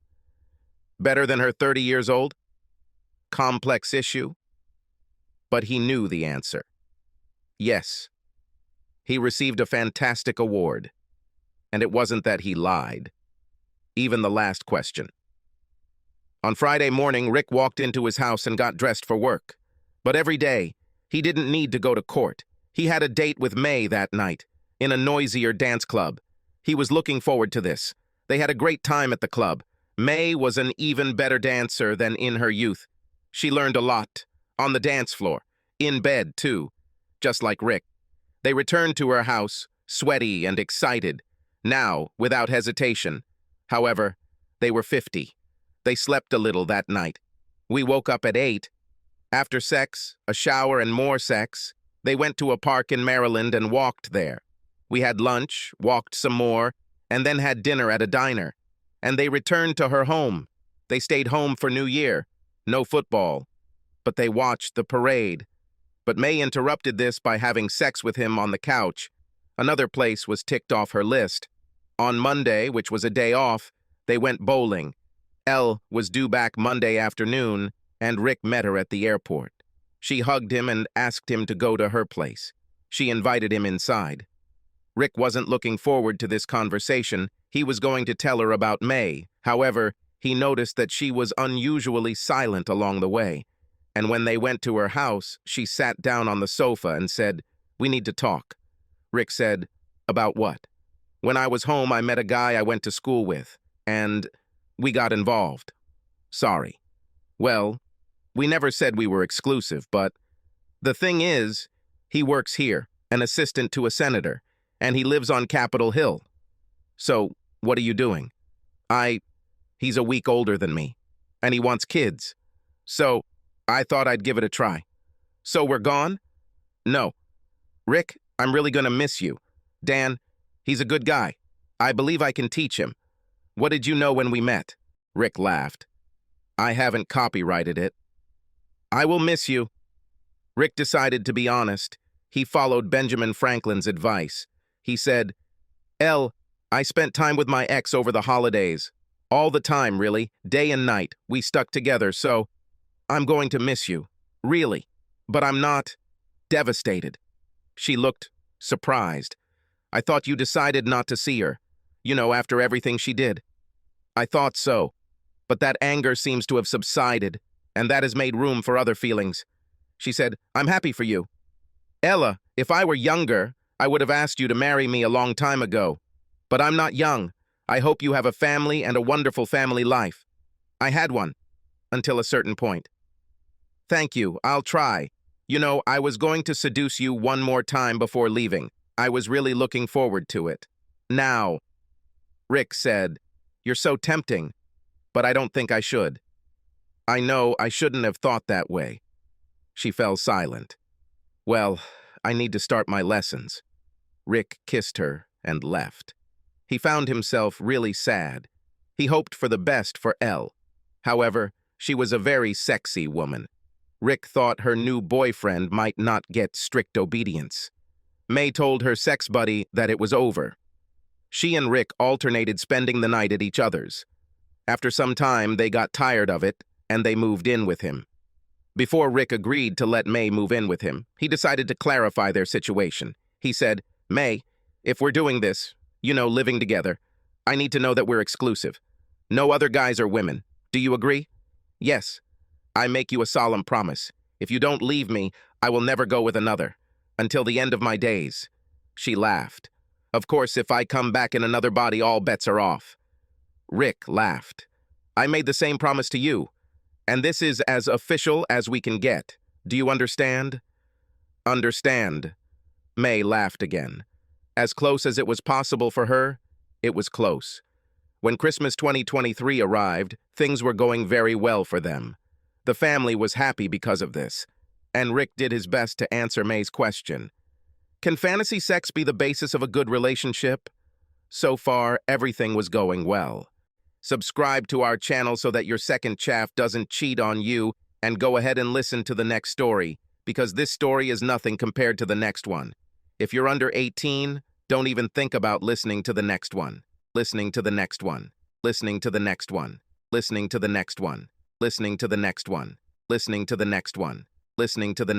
Better than her 30 years old? Complex issue? But he knew the answer. Yes. He received a fantastic award. And it wasn't that he lied. Even the last question. On Friday morning, Rick walked into his house and got dressed for work. But every day, he didn't need to go to court. He had a date with May that night, in a noisier dance club. He was looking forward to this. They had a great time at the club. May was an even better dancer than in her youth. She learned a lot, on the dance floor, in bed too, just like Rick. They returned to her house, sweaty and excited, now without hesitation. However, they were 50. They slept a little that night. We woke up at 8. After sex, a shower and more sex, they went to a park in Maryland and walked there. We had lunch, walked some more, and then had dinner at a diner. And they returned to her home. They stayed home for New Year. No football. But they watched the parade. But May interrupted this by having sex with him on the couch. Another place was ticked off her list. On Monday, which was a day off, they went bowling. Elle was due back Monday afternoon, and Rick met her at the airport. She hugged him and asked him to go to her place. She invited him inside. Rick wasn't looking forward to this conversation. He was going to tell her about May. However, he noticed that she was unusually silent along the way, and when they went to her house, she sat down on the sofa and said, "We need to talk." Rick said, "About what?" "When I was home, I met a guy I went to school with, and we got involved." "Sorry." "Well, we never said we were exclusive, but the thing is, he works here, an assistant to a senator, and he lives on Capitol Hill. So, what are you doing?" He's a week older than me, and he wants kids. So, I thought I'd give it a try." "So we're gone?" "No. Rick, I'm really gonna miss you. Dan, he's a good guy. I believe I can teach him. What did you know when we met?" Rick laughed. "I haven't copyrighted it." "I will miss you." Rick decided to be honest. He followed Benjamin Franklin's advice. He said, I spent time with my ex over the holidays. All the time, really, day and night. We stuck together, so I'm going to miss you. Really. But I'm not devastated." She looked surprised. "I thought you decided not to see her. You know, after everything she did." "I thought so. But that anger seems to have subsided, and that has made room for other feelings." She said, "I'm happy for you. Ella, if I were younger, I would have asked you to marry me a long time ago. But I'm not young. I hope you have a family and a wonderful family life." "I had one, until a certain point." "Thank you, I'll try. You know, I was going to seduce you one more time before leaving. I was really looking forward to it." "Now," Rick said, "you're so tempting, but I don't think I should." "I know I shouldn't have thought that way." She fell silent. "Well, I need to start my lessons." Rick kissed her and left. He found himself really sad. He hoped for the best for Elle. However, she was a very sexy woman. Rick thought her new boyfriend might not get strict obedience. May told her sex buddy that it was over. She and Rick alternated spending the night at each other's. After some time, they got tired of it, and they moved in with him. Before Rick agreed to let May move in with him, he decided to clarify their situation. He said, "May, if we're doing this, you know, living together, I need to know that we're exclusive. No other guys or women. Do you agree?" "Yes. I make you a solemn promise. If you don't leave me, I will never go with another. Until the end of my days." She laughed. "Of course, if I come back in another body, all bets are off." Rick laughed. "I made the same promise to you, and this is as official as we can get. Do you understand?" "Understand." May laughed again. As close as it was possible for her, it was close. When Christmas 2023 arrived, things were going very well for them. The family was happy because of this, and Rick did his best to answer May's question. Can fantasy sex be the basis of a good relationship? So far, everything was going well. Subscribe to our channel so that your second chaff doesn't cheat on you, and go ahead and listen to the next story, because this story is nothing compared to the next one. If you're under 18, don't even think about listening to the next one. Listening to the next one. Listening to the next one. Listening to the next one. Listening to the next one. Listening to the next one. Listening to the